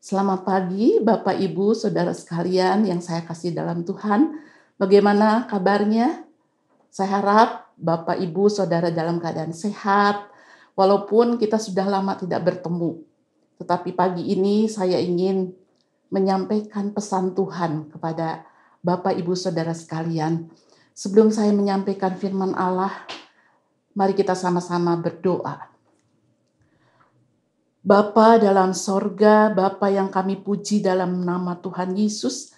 Selamat pagi, Bapak, Ibu, saudara sekalian yang saya kasih dalam Tuhan. Bagaimana kabarnya? Saya harap Bapak, Ibu, saudara dalam keadaan sehat, walaupun kita sudah lama tidak bertemu. Tetapi pagi ini saya ingin menyampaikan pesan Tuhan kepada Bapak, Ibu, saudara sekalian. Sebelum saya menyampaikan firman Allah, mari kita sama-sama berdoa. Bapa dalam sorga, Bapa yang kami puji dalam nama Tuhan Yesus,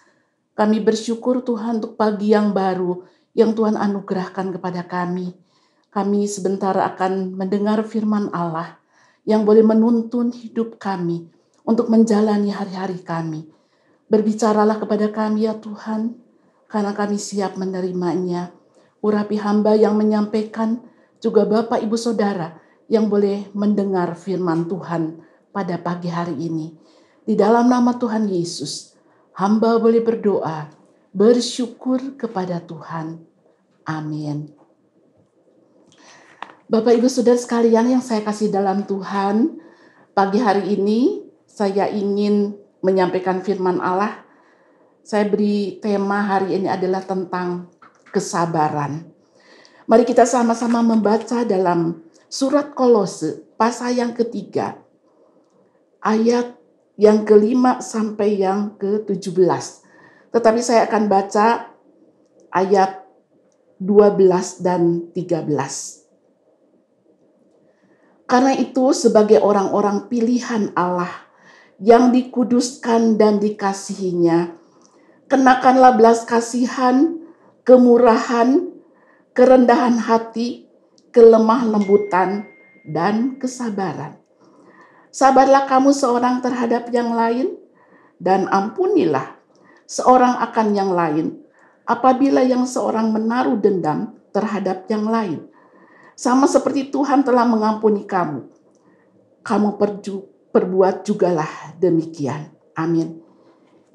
kami bersyukur Tuhan untuk pagi yang baru yang Tuhan anugerahkan kepada kami. Kami sebentar akan mendengar firman Allah yang boleh menuntun hidup kami untuk menjalani hari-hari kami. Berbicaralah kepada kami ya Tuhan, karena kami siap menerimanya. Urapi hamba yang menyampaikan, juga Bapak Ibu Saudara yang boleh mendengar firman Tuhan pada pagi hari ini. Di dalam nama Tuhan Yesus, hamba boleh berdoa, bersyukur kepada Tuhan. Amin. Bapak Ibu Saudara sekalian yang saya kasih dalam Tuhan, pagi hari ini saya ingin menyampaikan firman Allah. Saya beri tema hari ini adalah tentang kesabaran. Mari kita sama-sama membaca dalam surat Kolose pasal yang ketiga, ayat yang ke-5 sampai yang ke-17. Tetapi saya akan baca ayat 12 dan 13. Karena itu sebagai orang-orang pilihan Allah yang dikuduskan dan dikasihinya, kenakanlah belas kasihan, kemurahan, kerendahan hati, kelemah lembutan, dan kesabaran. Sabarlah kamu seorang terhadap yang lain, dan ampunilah seorang akan yang lain, apabila yang seorang menaruh dendam terhadap yang lain. Sama seperti Tuhan telah mengampuni kamu, kamu perbuat jugalah demikian. Amin.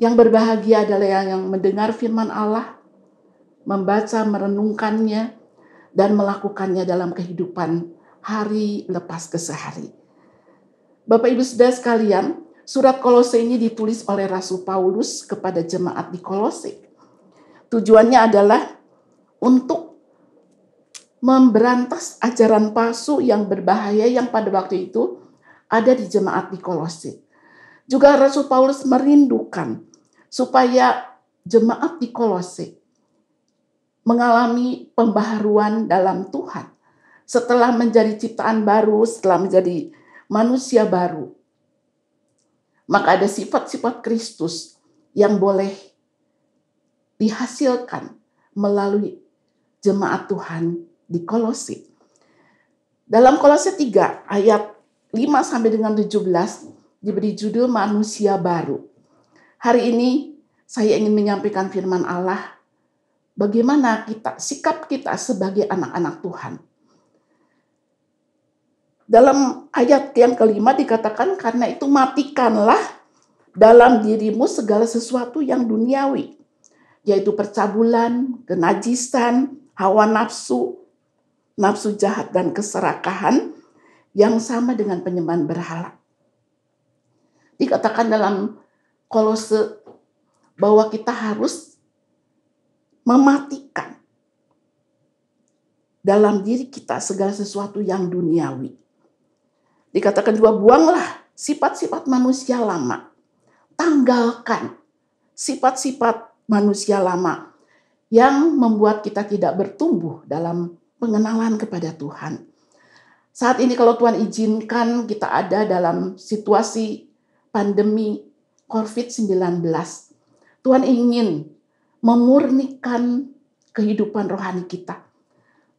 Yang berbahagia adalah yang mendengar firman Allah, membaca, merenungkannya, dan melakukannya dalam kehidupan hari lepas ke sehari. Bapak Ibu Saudara sekalian, surat Kolose ini ditulis oleh Rasul Paulus kepada jemaat di Kolose. Tujuannya adalah untuk memberantas ajaran palsu yang berbahaya yang pada waktu itu ada di jemaat di Kolose. Juga Rasul Paulus merindukan supaya jemaat di Kolose mengalami pembaharuan dalam Tuhan. Setelah menjadi ciptaan baru, setelah menjadi manusia baru, maka ada sifat-sifat Kristus yang boleh dihasilkan melalui jemaat Tuhan di Kolose. Dalam Kolose 3 ayat 5 sampai dengan 17 diberi judul manusia baru. Hari ini saya ingin menyampaikan firman Allah, bagaimana sikap kita sebagai anak-anak Tuhan. Dalam ayat yang kelima dikatakan, karena itu matikanlah dalam dirimu segala sesuatu yang duniawi, yaitu percabulan, kenajisan, hawa nafsu, nafsu jahat dan keserakahan yang sama dengan penyembahan berhala. Dikatakan dalam Kolose bahwa kita harus mematikan dalam diri kita segala sesuatu yang duniawi. Dikatakan juga buanglah sifat-sifat manusia lama. Tanggalkan sifat-sifat manusia lama yang membuat kita tidak bertumbuh dalam pengenalan kepada Tuhan. Saat ini kalau Tuhan izinkan kita ada dalam situasi pandemi COVID-19, Tuhan ingin memurnikan kehidupan rohani kita.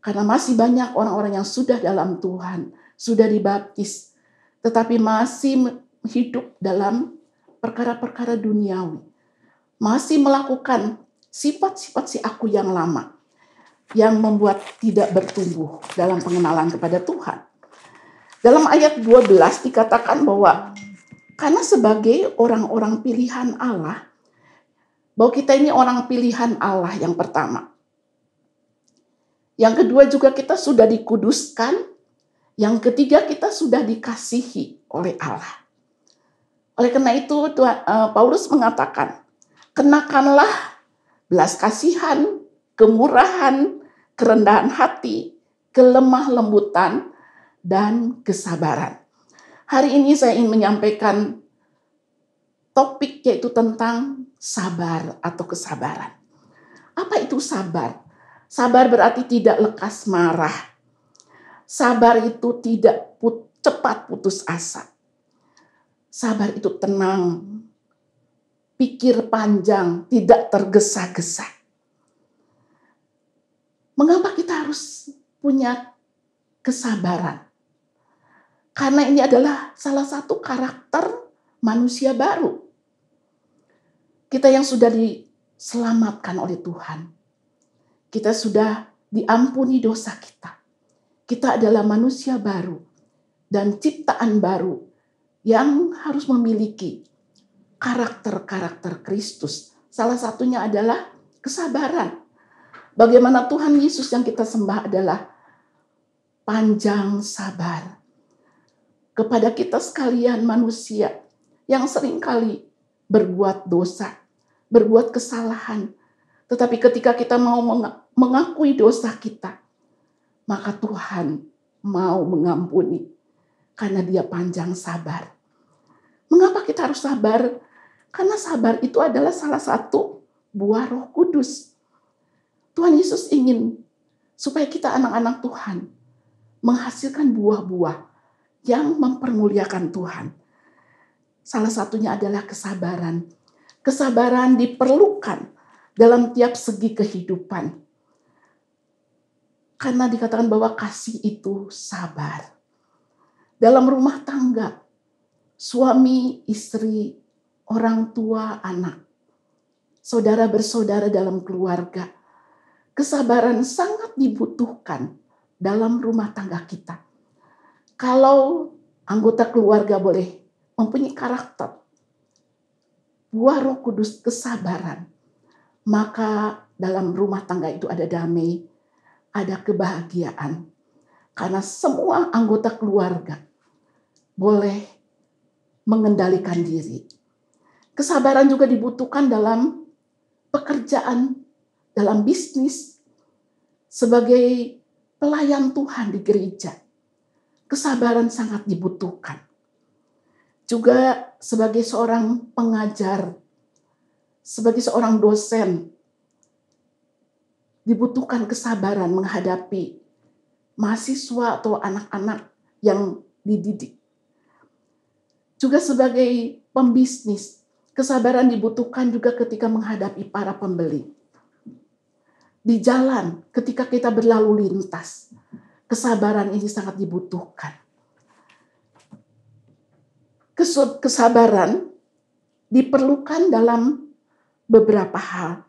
Karena masih banyak orang-orang yang sudah dalam Tuhan, sudah dibaptis, tetapi masih hidup dalam perkara-perkara duniawi. Masih melakukan sifat-sifat si aku yang lama, yang membuat tidak bertumbuh dalam pengenalan kepada Tuhan. Dalam ayat 12 dikatakan bahwa karena sebagai orang-orang pilihan Allah, bahwa kita ini orang pilihan Allah yang pertama. Yang kedua juga kita sudah dikuduskan. Yang ketiga kita sudah dikasihi oleh Allah. Oleh karena itu Paulus mengatakan, kenakanlah belas kasihan, kemurahan, kerendahan hati, kelemah lembutan, dan kesabaran. Hari ini saya ingin menyampaikan topik yaitu tentang sabar atau kesabaran. Apa itu sabar? Sabar berarti tidak lekas marah. Sabar itu tidak cepat putus asa. Sabar itu tenang, pikir panjang, tidak tergesa-gesa. Mengapa kita harus punya kesabaran? Karena ini adalah salah satu karakter manusia baru. Kita yang sudah diselamatkan oleh Tuhan. Kita sudah diampuni dosa kita. Kita adalah manusia baru dan ciptaan baru yang harus memiliki karakter-karakter Kristus. Salah satunya adalah kesabaran. Bagaimana Tuhan Yesus yang kita sembah adalah panjang sabar. Kepada kita sekalian manusia yang seringkali berbuat dosa, berbuat kesalahan. Tetapi ketika kita mau mengakui dosa kita, maka Tuhan mau mengampuni karena Dia panjang sabar. Mengapa kita harus sabar? Karena sabar itu adalah salah satu buah Roh Kudus. Tuhan Yesus ingin supaya kita anak-anak Tuhan menghasilkan buah-buah yang mempermuliakan Tuhan. Salah satunya adalah kesabaran. Kesabaran diperlukan dalam tiap segi kehidupan. Karena dikatakan bahwa kasih itu sabar. Dalam rumah tangga, suami, istri, orang tua, anak, saudara bersaudara dalam keluarga, kesabaran sangat dibutuhkan dalam rumah tangga kita. Kalau anggota keluarga boleh mempunyai karakter buah Roh Kudus kesabaran, maka dalam rumah tangga itu ada damai, ada kebahagiaan. Karena semua anggota keluarga boleh mengendalikan diri. Kesabaran juga dibutuhkan dalam pekerjaan, dalam bisnis, sebagai pelayan Tuhan di gereja. Kesabaran sangat dibutuhkan. Juga sebagai seorang pengajar, sebagai seorang dosen, dibutuhkan kesabaran menghadapi mahasiswa atau anak-anak yang dididik. Juga sebagai pembisnis, kesabaran dibutuhkan juga ketika menghadapi para pembeli. Di jalan, ketika kita berlalu lintas, kesabaran ini sangat dibutuhkan. Kesabaran diperlukan dalam beberapa hal.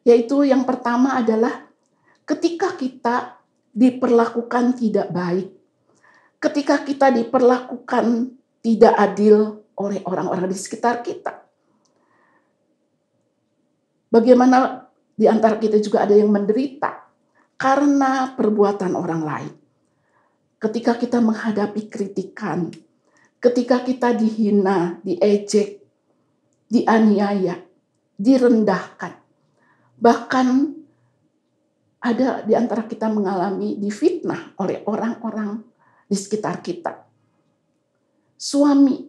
Yaitu yang pertama adalah ketika kita diperlakukan tidak baik. Ketika kita diperlakukan tidak adil oleh orang-orang di sekitar kita. Bagaimana di antara kita juga ada yang menderita karena perbuatan orang lain. Ketika kita menghadapi kritikan, ketika kita dihina, diejek, dianiaya, direndahkan. Bahkan ada di antara kita mengalami difitnah oleh orang-orang di sekitar kita. Suami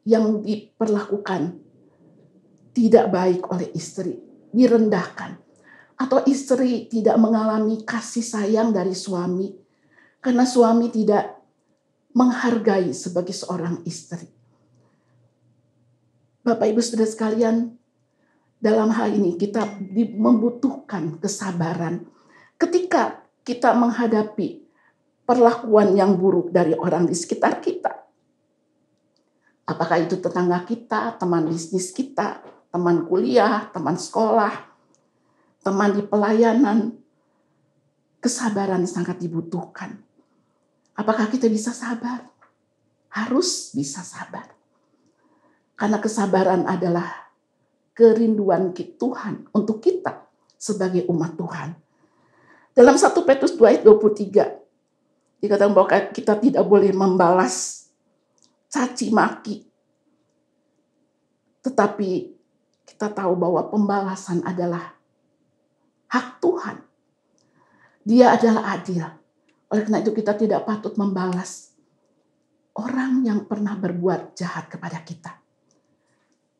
yang diperlakukan tidak baik oleh istri, direndahkan. Atau istri tidak mengalami kasih sayang dari suami, karena suami tidak menghargai sebagai seorang istri. Bapak Ibu Saudara sekalian, dalam hal ini kita membutuhkan kesabaran ketika kita menghadapi perlakuan yang buruk dari orang di sekitar kita. Apakah itu tetangga kita, teman bisnis kita, teman kuliah, teman sekolah, teman di pelayanan. Kesabaran sangat dibutuhkan. Apakah kita bisa sabar? Harus bisa sabar. Karena kesabaran adalah kerinduan Tuhan untuk kita sebagai umat Tuhan. Dalam 1 Petrus 2 ayat 23, dikatakan bahwa kita tidak boleh membalas caci maki. Tetapi kita tahu bahwa pembalasan adalah hak Tuhan. Dia adalah adil. Oleh karena itu kita tidak patut membalas orang yang pernah berbuat jahat kepada kita.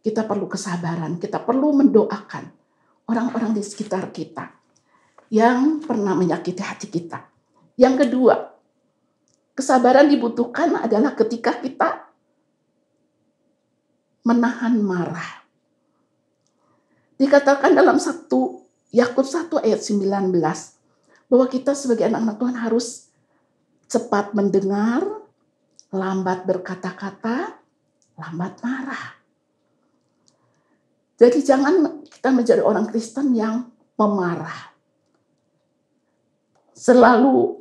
Kita perlu kesabaran, kita perlu mendoakan orang-orang di sekitar kita yang pernah menyakiti hati kita. Yang kedua, kesabaran dibutuhkan adalah ketika kita menahan marah. Dikatakan dalam Yakobus 1 ayat 19 bahwa kita sebagai anak-anak Tuhan harus cepat mendengar, lambat berkata-kata, lambat marah. Jadi jangan kita menjadi orang Kristen yang pemarah. Selalu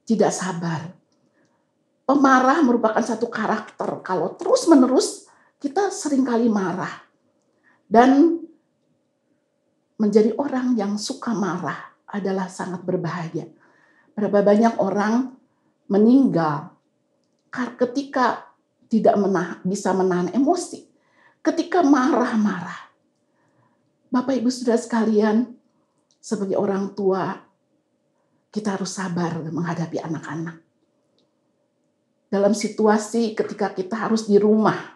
tidak sabar. Pemarah merupakan satu karakter. Kalau terus-menerus kita seringkali marah. Dan menjadi orang yang suka marah adalah sangat berbahaya. Berapa banyak orang meninggal ketika tidak bisa menahan emosi. Ketika marah-marah. Bapak Ibu Saudara sekalian, sebagai orang tua, kita harus sabar menghadapi anak-anak. Dalam situasi ketika kita harus di rumah,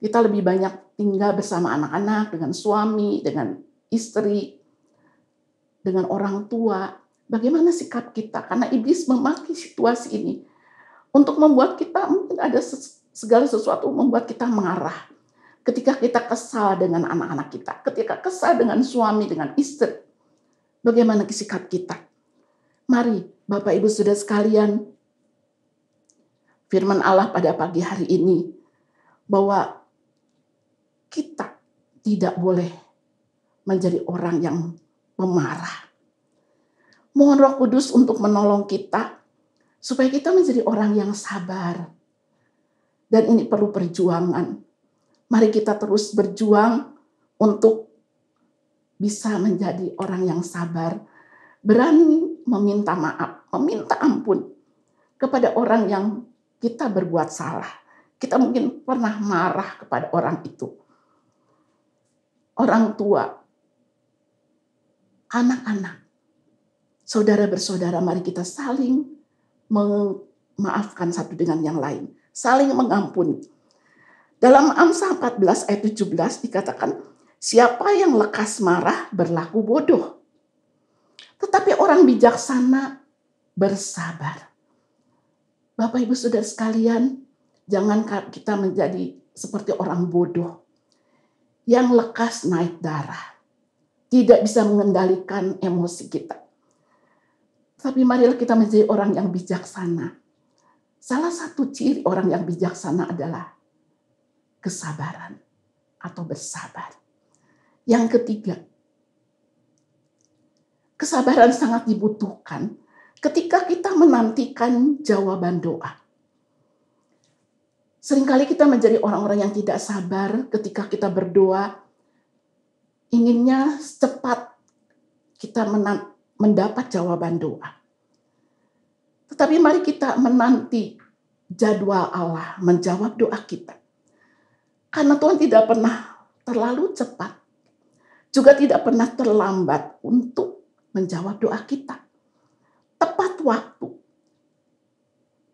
kita lebih banyak tinggal bersama anak-anak, dengan suami, dengan istri, dengan orang tua. Bagaimana sikap kita? Karena iblis memakai situasi ini untuk membuat kita mungkin ada segala sesuatu membuat kita marah. Ketika kita kesal dengan anak-anak kita, ketika kesal dengan suami, dengan istri, bagaimana sikap kita? Mari Bapak Ibu Saudara sekalian, firman Allah pada pagi hari ini bahwa kita tidak boleh menjadi orang yang pemarah. Mohon Roh Kudus untuk menolong kita supaya kita menjadi orang yang sabar. Dan ini perlu perjuangan. Mari kita terus berjuang untuk bisa menjadi orang yang sabar, berani meminta maaf, meminta ampun kepada orang yang kita berbuat salah. Kita mungkin pernah marah kepada orang itu. Orang tua, anak-anak, saudara bersaudara, mari kita saling memaafkan satu dengan yang lain. Saling mengampuni. Dalam Amsal 14 ayat 17 dikatakan, siapa yang lekas marah berlaku bodoh. Tetapi orang bijaksana bersabar. Bapak Ibu Saudara sekalian, jangan kita menjadi seperti orang bodoh yang lekas naik darah. Tidak bisa mengendalikan emosi kita. Tapi marilah kita menjadi orang yang bijaksana. Salah satu ciri orang yang bijaksana adalah kesabaran atau bersabar. Yang ketiga, kesabaran sangat dibutuhkan ketika kita menantikan jawaban doa. Seringkali kita menjadi orang-orang yang tidak sabar ketika kita berdoa, inginnya cepat kita mendapat jawaban doa. Tetapi mari kita menanti jadwal Allah menjawab doa kita. Karena Tuhan tidak pernah terlalu cepat, juga tidak pernah terlambat untuk menjawab doa kita. Tepat waktu,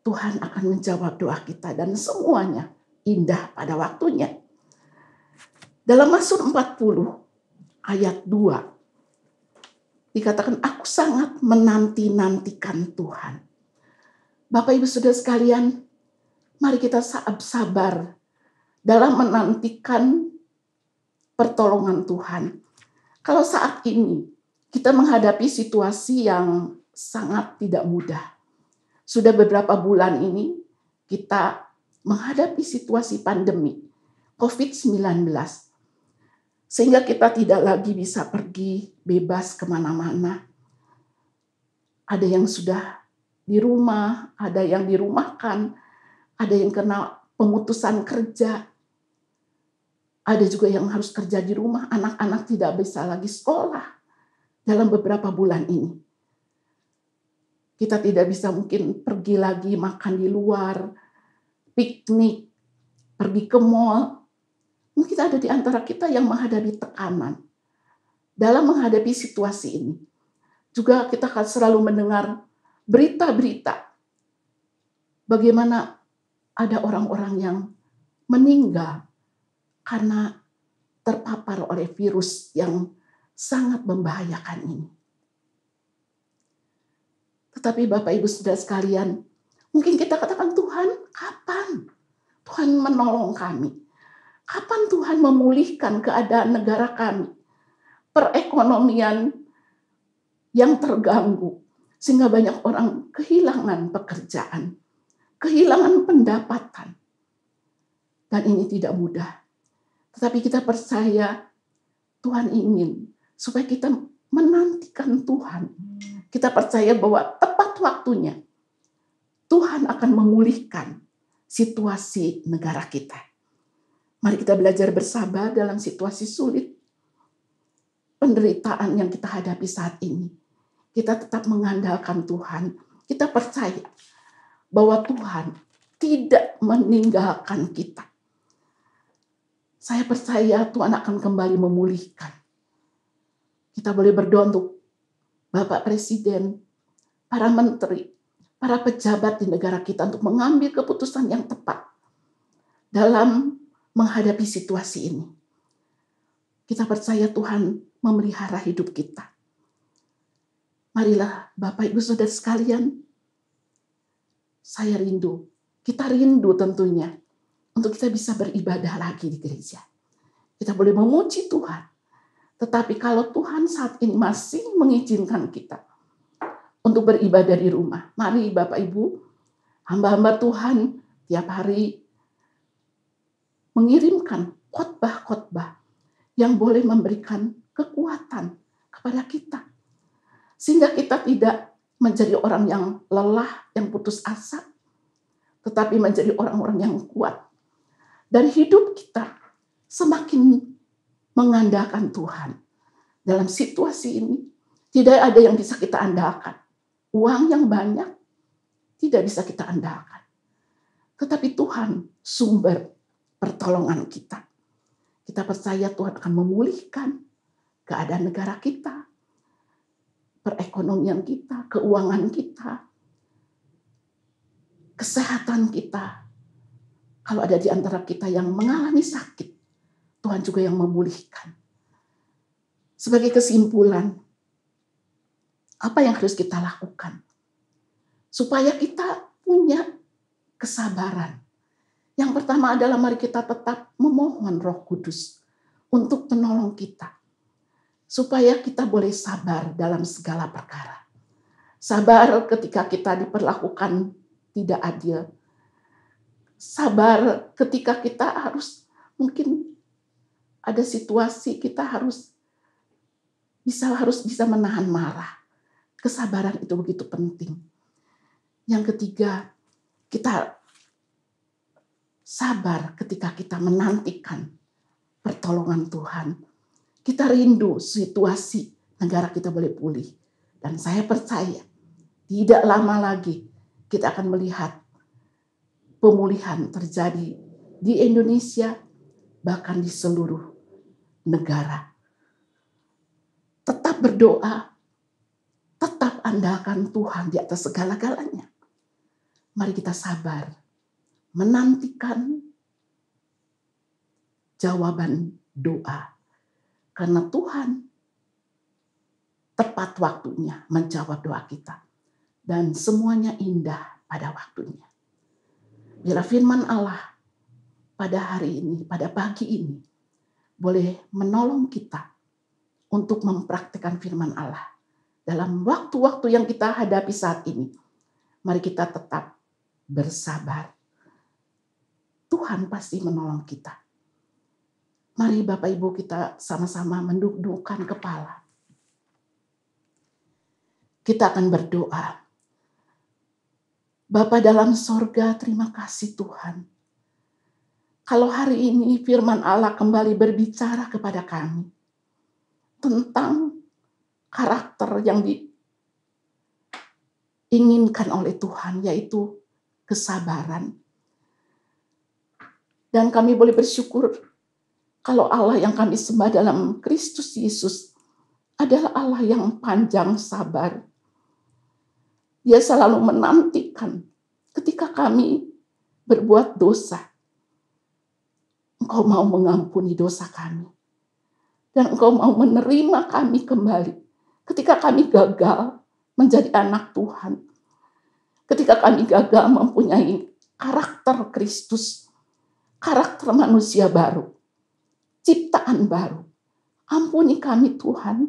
Tuhan akan menjawab doa kita dan semuanya indah pada waktunya. Dalam Mazmur 40 ayat 2 dikatakan, aku sangat menanti-nantikan Tuhan. Bapak Ibu Saudara sekalian, mari kita sabar dalam menantikan pertolongan Tuhan. Kalau saat ini kita menghadapi situasi yang sangat tidak mudah. Sudah beberapa bulan ini kita menghadapi situasi pandemi COVID-19. Sehingga kita tidak lagi bisa pergi bebas kemana-mana. Ada yang sudah di rumah, ada yang dirumahkan, ada yang kena pemutusan kerja. Ada juga yang harus kerja di rumah, anak-anak tidak bisa lagi sekolah dalam beberapa bulan ini. Kita tidak bisa mungkin pergi lagi makan di luar, piknik, pergi ke mall. Mungkin ada di antara kita yang menghadapi tekanan dalam menghadapi situasi ini. Juga kita akan selalu mendengar berita-berita bagaimana ada orang-orang yang meninggal karena terpapar oleh virus yang sangat membahayakan ini. Tetapi Bapak Ibu Saudara sekalian, mungkin kita katakan, Tuhan, kapan Tuhan menolong kami? Kapan Tuhan memulihkan keadaan negara kami? Perekonomian yang terganggu, sehingga banyak orang kehilangan pekerjaan, kehilangan pendapatan. Dan ini tidak mudah. Tetapi kita percaya Tuhan ingin supaya kita menantikan Tuhan. Kita percaya bahwa tepat waktunya Tuhan akan memulihkan situasi negara kita. Mari kita belajar bersabar dalam situasi sulit, penderitaan yang kita hadapi saat ini. Kita tetap mengandalkan Tuhan. Kita percaya bahwa Tuhan tidak meninggalkan kita. Saya percaya Tuhan akan kembali memulihkan. Kita boleh berdoa untuk Bapak Presiden, para menteri, para pejabat di negara kita untuk mengambil keputusan yang tepat dalam menghadapi situasi ini. Kita percaya Tuhan memelihara hidup kita. Marilah Bapak Ibu Saudara sekalian, saya rindu, kita rindu tentunya untuk kita bisa beribadah lagi di gereja. Kita boleh memuji Tuhan. Tetapi kalau Tuhan saat ini masih mengizinkan kita untuk beribadah di rumah, mari Bapak Ibu, hamba-hamba Tuhan tiap hari mengirimkan khotbah-khotbah yang boleh memberikan kekuatan kepada kita. Sehingga kita tidak menjadi orang yang lelah, yang putus asa, tetapi menjadi orang-orang yang kuat. Dan hidup kita semakin mengandalkan Tuhan. Dalam situasi ini, tidak ada yang bisa kita andalkan. Uang yang banyak tidak bisa kita andalkan. Tetapi Tuhan sumber pertolongan kita. Kita percaya Tuhan akan memulihkan keadaan negara kita, perekonomian kita, keuangan kita, kesehatan kita. Kalau ada di antara kita yang mengalami sakit, Tuhan juga yang memulihkan. Sebagai kesimpulan, apa yang harus kita lakukan? Supaya kita punya kesabaran. Yang pertama adalah mari kita tetap memohon Roh Kudus untuk menolong kita. Supaya kita boleh sabar dalam segala perkara. Sabar ketika kita diperlakukan tidak adil. Sabar ketika kita harus, mungkin ada situasi kita harus bisa menahan marah. Kesabaran itu begitu penting. Yang ketiga, kita sabar ketika kita menantikan pertolongan Tuhan. Kita rindu situasi negara kita boleh pulih. Dan saya percaya tidak lama lagi kita akan melihat pemulihan terjadi di Indonesia, bahkan di seluruh negara. Tetap berdoa, tetap andalkan Tuhan di atas segala-galanya. Mari kita sabar, menantikan jawaban doa. Karena Tuhan tepat waktunya menjawab doa kita. Dan semuanya indah pada waktunya. Bila firman Allah pada hari ini, pada pagi ini, boleh menolong kita untuk mempraktikkan firman Allah dalam waktu-waktu yang kita hadapi saat ini. Mari kita tetap bersabar. Tuhan pasti menolong kita. Mari Bapak Ibu kita sama-sama mendudukkan kepala. Kita akan berdoa. Bapa dalam sorga, terima kasih Tuhan. Kalau hari ini firman Allah kembali berbicara kepada kami tentang karakter yang diinginkan oleh Tuhan, yaitu kesabaran. Dan kami boleh bersyukur kalau Allah yang kami sembah dalam Kristus Yesus adalah Allah yang panjang sabar. Dia selalu menantikan ketika kami berbuat dosa. Engkau mau mengampuni dosa kami. Dan Engkau mau menerima kami kembali. Ketika kami gagal menjadi anak Tuhan. Ketika kami gagal mempunyai karakter Kristus. Karakter manusia baru. Ciptaan baru. Ampuni kami Tuhan.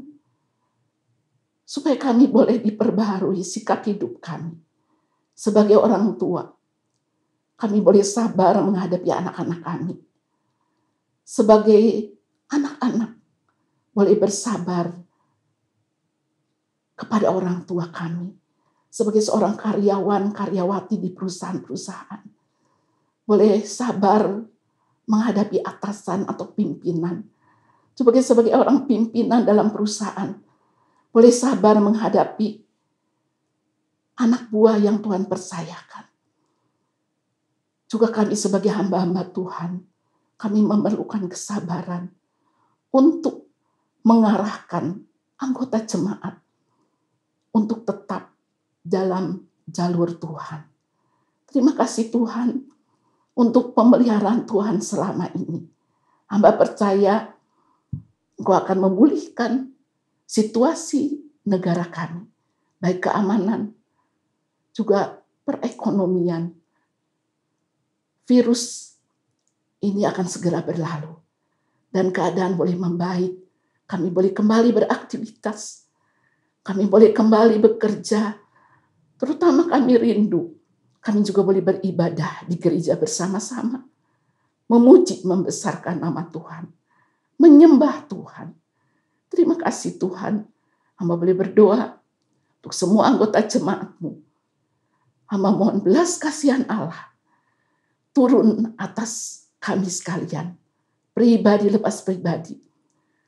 Supaya kami boleh diperbaharui sikap hidup kami. Sebagai orang tua. Kami boleh sabar menghadapi anak-anak kami. Sebagai anak-anak. Boleh bersabar kepada orang tua kami. Sebagai seorang karyawan, karyawati di perusahaan-perusahaan. Boleh sabar menghadapi atasan atau pimpinan. Sebagai orang pimpinan dalam perusahaan. Boleh sabar menghadapi anak buah yang Tuhan percayakan. Juga kami sebagai hamba-hamba Tuhan, kami memerlukan kesabaran untuk mengarahkan anggota jemaat untuk tetap dalam jalur Tuhan. Terima kasih Tuhan untuk pemeliharaan Tuhan selama ini. Hamba percaya Engkau akan memulihkan situasi negara kami, baik keamanan, juga perekonomian. Virus ini akan segera berlalu dan keadaan boleh membaik. Kami boleh kembali beraktivitas, kami boleh kembali bekerja, terutama kami rindu. Kami juga boleh beribadah di gereja bersama-sama, memuji, membesarkan nama Tuhan, menyembah Tuhan. Terima kasih Tuhan. Hamba boleh berdoa untuk semua anggota jemaat-Mu. Hamba mohon belas kasihan Allah turun atas kami sekalian. Pribadi lepas pribadi.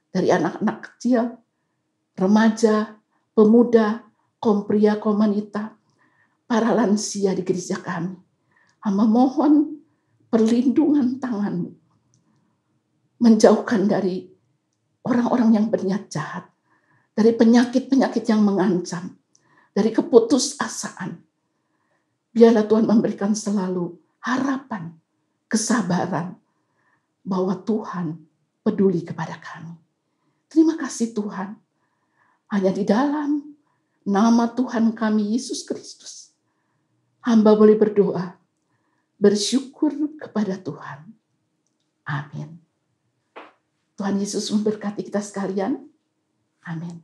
Dari anak-anak kecil, remaja, pemuda, kaum pria, kaum wanita, para lansia di gereja kami. Hamba mohon perlindungan tangan-Mu. Menjauhkan dari orang-orang yang berniat jahat. Dari penyakit-penyakit yang mengancam. Dari keputusasaan. Biarlah Tuhan memberikan selalu harapan, kesabaran. Bahwa Tuhan peduli kepada kami. Terima kasih Tuhan. Hanya di dalam nama Tuhan kami Yesus Kristus. Hamba boleh berdoa. Bersyukur kepada Tuhan. Amin. Tuhan Yesus memberkati kita sekalian. Amin.